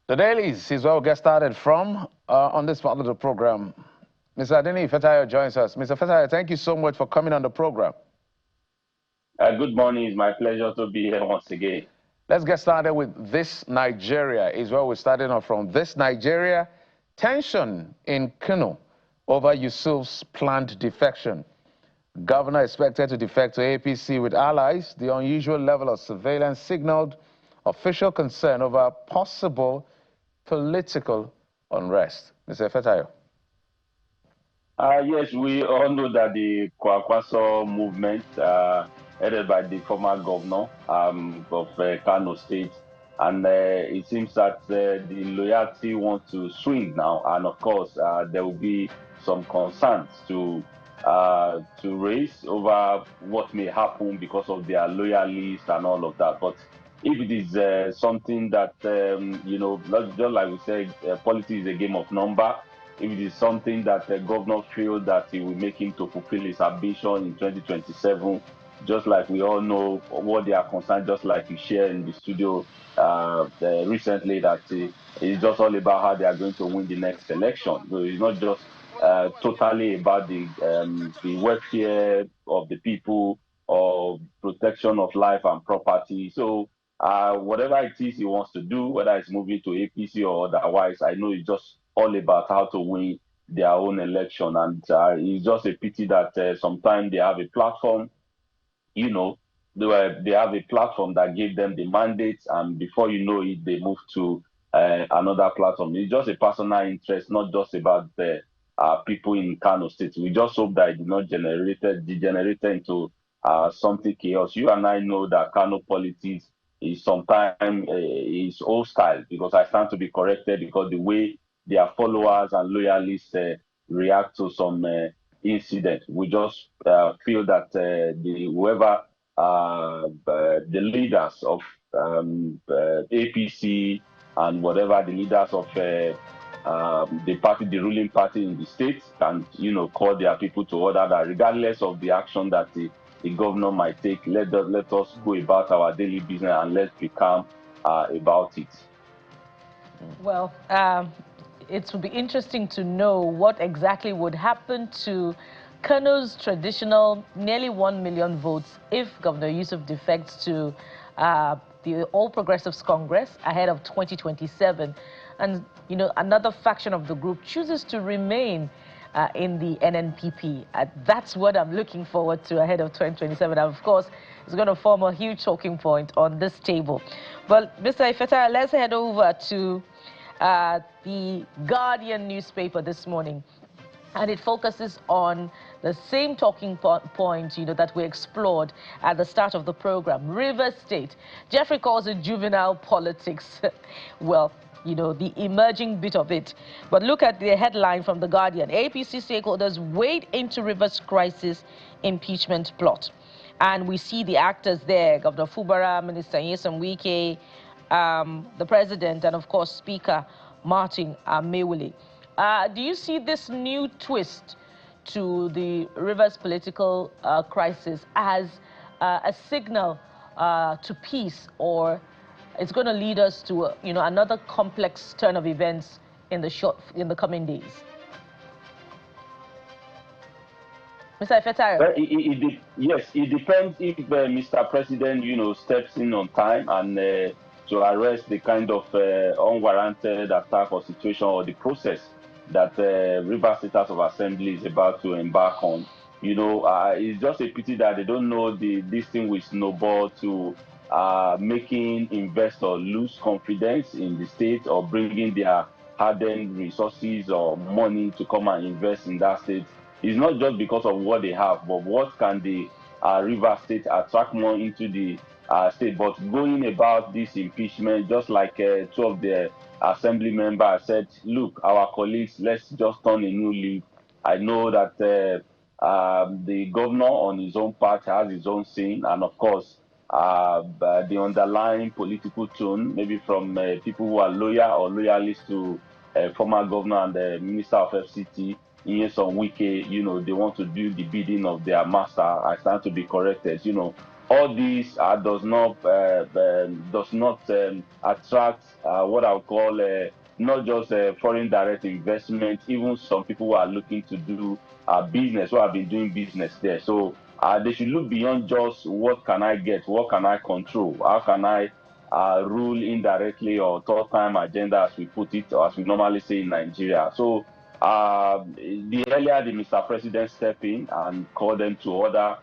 The dailies is where we'll get started from on this part of the program. Mr. Adeni Fetayo joins us. Mr. Fetayo, thank you so much for coming on the program. Good morning. It's my pleasure to be here once again. Let's get started with this Nigeria is where we're starting off from. This Nigeria, tension in Kano over Yusuf's planned defection. Governor expected to defect to APC with allies. The unusual level of surveillance signaled official concern over possible political unrest. Mr. Fetayo. Yes, we all know that the Kwakwaso movement, headed by the former governor of Kano State, and it seems that the loyalty wants to swing now, and of course there will be some concerns to raise over what may happen because of their loyalists and all of that. But if it is something that just like we said, politics is a game of number. If it is something that the governor feels that it will make him to fulfill his ambition in 2027, just like we all know what they are concerned, just like you shared in the studio recently, that it's just all about how they are going to win the next election. So it's not just totally about the welfare of the people or protection of life and property. So whatever it is he wants to do, whether it's moving to APC or otherwise, I know it's just all about how to win their own election. And it's just a pity that sometimes they have a platform, they have a platform that gave them the mandate, and before you know it, they move to another platform. It's just a personal interest, not just about the people in Kano State. We just hope that it did not degenerate into something chaos. You and I know that Kano politics is sometimes is old style, because I stand to be corrected, because the way their followers and loyalists react to some incident. We just feel that whoever the leaders of APC and whatever the leaders of the party, the ruling party in the state, can call their people to order that regardless of the action that the governor might take, let us go about our daily business and let's be calm about it. Well, it would be interesting to know what exactly would happen to Kano's traditional nearly 1 million votes if Governor Yusuf defects to the All Progressives Congress ahead of 2027, and another faction of the group chooses to remain in the NNPP. That's what I'm looking forward to ahead of 2027. And of course, it's going to form a huge talking point on this table. Well, Mr. Ifeta, let's head over to the Guardian newspaper this morning, and it focuses on the same talking point that we explored at the start of the program. Rivers State, Jeffrey calls it juvenile politics. Well, the emerging bit of it. But look at the headline from the Guardian. APC stakeholders wade into Rivers crisis impeachment plot. And we see the actors there: Governor Fubara, Minister Nyesom Wike, the president, and of course Speaker Martin Amewule. Do you see this new twist to the Rivers political crisis as a signal to peace, or it's going to lead us to another complex turn of events in the coming days? Mr. Ifetayo. Yes, it depends if Mr. President, steps in on time and to arrest the kind of unwarranted attack or situation or the process that Rivers State House of Assembly is about to embark on. It's just a pity that they don't know this thing will snowball to making investors lose confidence in the state, or bringing their hardened resources or money to come and invest in that state. It's not just because of what they have, but what can the Rivers State attract more into the state. But going about this impeachment, just like two of the assembly members said, look, our colleagues, let's just turn a new leaf. I know that the governor on his own part has his own saying, and of course, the underlying political tone, maybe from people who are loyal or loyalists to former governor and the minister of FCT, Nyesom Wike, they want to do the bidding of their master. I stand to be corrected. all these does not attract what I would call not just foreign direct investment. Even some people who are looking to do business, who have been doing business there. So they should look beyond just what can I get, what can I control, how can I rule indirectly, or third time agenda, as we put it, or as we normally say in Nigeria. So the earlier the Mr. President step in and call them to order,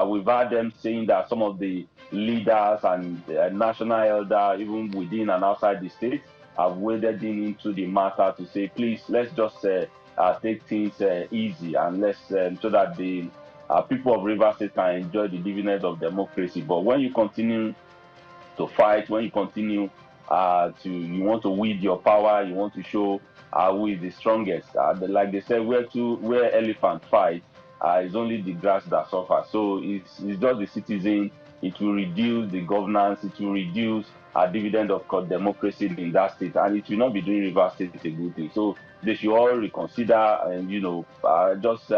we've heard them saying that some of the leaders and national elder, even within and outside the state, have waded into the matter to say, please, let's just take things easy, and let's so that the people of Rivers State can enjoy the dividends of democracy. But when you continue to fight, when you continue you want to wield your power, you want to show who is the strongest. Like they said, where elephant fight, is only the grass that suffers. So it's just the citizen. It will reduce the governance. It will reduce a dividend of democracy in that state, and it will not be doing Rivers State a good thing. So they should all reconsider, and just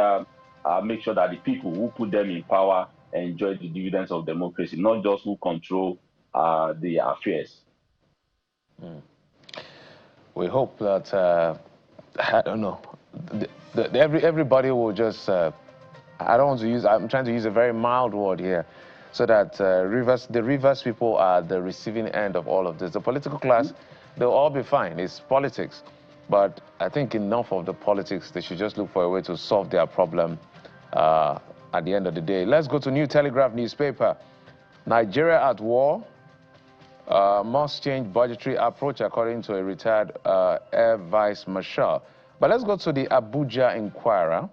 make sure that the people who put them in power enjoy the dividends of democracy, not just who control the affairs. We hope that I don't know. Everybody will just. I don't want to use. I'm trying to use a very mild word here, so that the Rivers people are the receiving end of all of this. The political class, they'll all be fine. It's politics, but I think enough of the politics. They should just look for a way to solve their problem at the end of the day. Let's go to New Telegraph newspaper. Nigeria at war. Must change budgetary approach, according to a retired Air Vice Marshal. But let's go to the Abuja Inquirer.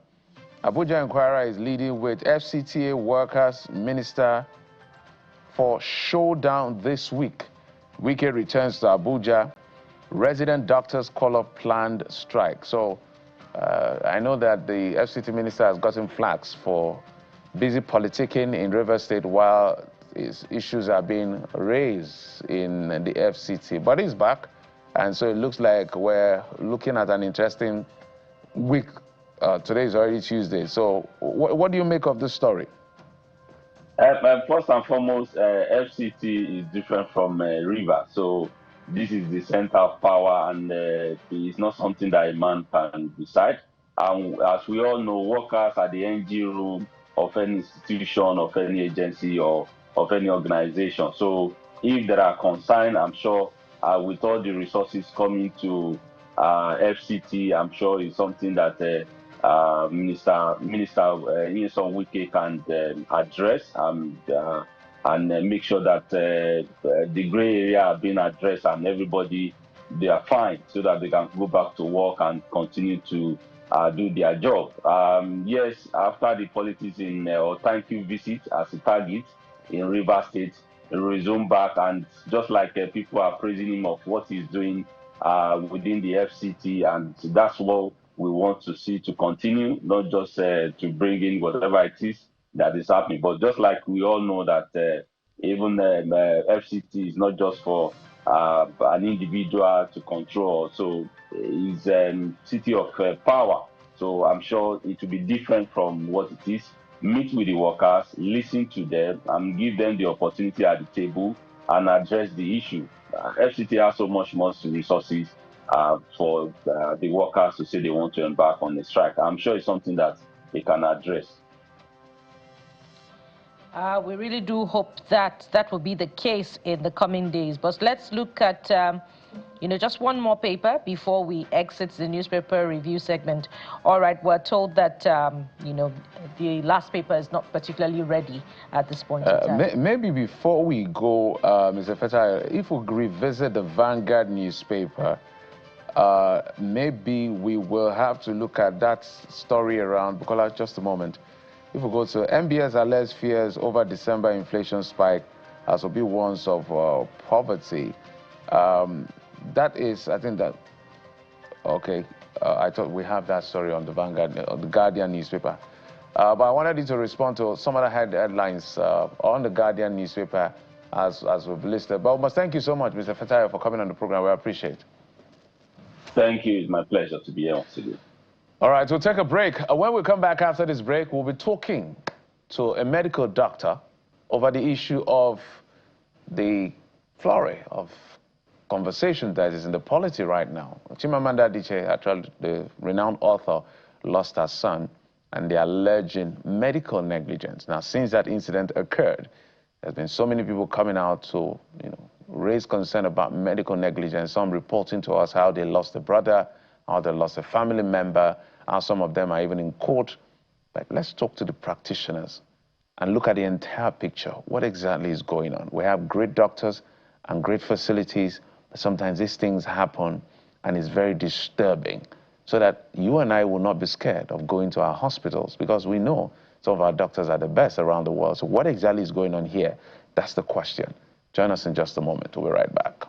Abuja Inquirer is leading with FCTA workers minister for showdown this week. Wike returns to Abuja. Resident doctors call off planned strike. So I know that the FCT minister has gotten flags for busy politicking in Rivers State while issues are being raised in the FCT, but he's back, and so it looks like we're looking at an interesting week. Today is already Tuesday, so what do you make of this story? First and foremost, FCT is different from Rivers, so this is the center of power, and it's not something that a man can decide. And as we all know, workers are the engine room of any institution, of any agency, or of any organization. So if there are concerns, I'm sure with all the resources coming to FCT, I'm sure it's something that Minister Wike can address and make sure that the gray area are being addressed and everybody, they are fine, so that they can go back to work and continue to do their job. Yes, after the politics or thank you visit as a target in Rivers State, resume back, and just like people are praising him of what he's doing within the FCT, and that's what we want to see to continue, not just to bring in whatever it is that is happening, but just like we all know that even FCT is not just for an individual to control, so it's a city of power. So I'm sure it will be different from what it is. Meet with the workers, listen to them, and give them the opportunity at the table and address the issue. FCT has so much more resources for the workers to say they want to embark on a strike. I'm sure it's something that they can address. We really do hope that that will be the case in the coming days. But let's look at just one more paper before we exit the newspaper review segment. All right, we're told that, the last paper is not particularly ready at this point in time. Maybe before we go, Mr. Feta, if we revisit the Vanguard newspaper, maybe we will have to look at that story around, Bukola, just a moment. If we go to MBS alleged fears over December inflation spike as will be ones of poverty. That is, I think that, okay, I thought we have that story on the Vanguard, the Guardian newspaper. But I wanted you to respond to some other headlines on the Guardian newspaper as we've listed. But we must thank you so much, Mr. Fetayo, for coming on the program. We appreciate it. Thank you. It's my pleasure to be here once again. All right, we'll take a break. When we come back after this break, we'll be talking to a medical doctor over the issue of the flurry of conversation that is in the polity right now. Chimamanda Adichie, actually the renowned author, lost her son, and they are alleging medical negligence. Now, since that incident occurred, there's been so many people coming out to, raise concern about medical negligence. Some reporting to us how they lost a brother, how they lost a family member, how some of them are even in court. But let's talk to the practitioners and look at the entire picture. What exactly is going on? We have great doctors and great facilities, but sometimes these things happen and it's very disturbing. So that you and I will not be scared of going to our hospitals, because we know some of our doctors are the best around the world. So what exactly is going on here? That's the question. Join us in just a moment. We'll be right back.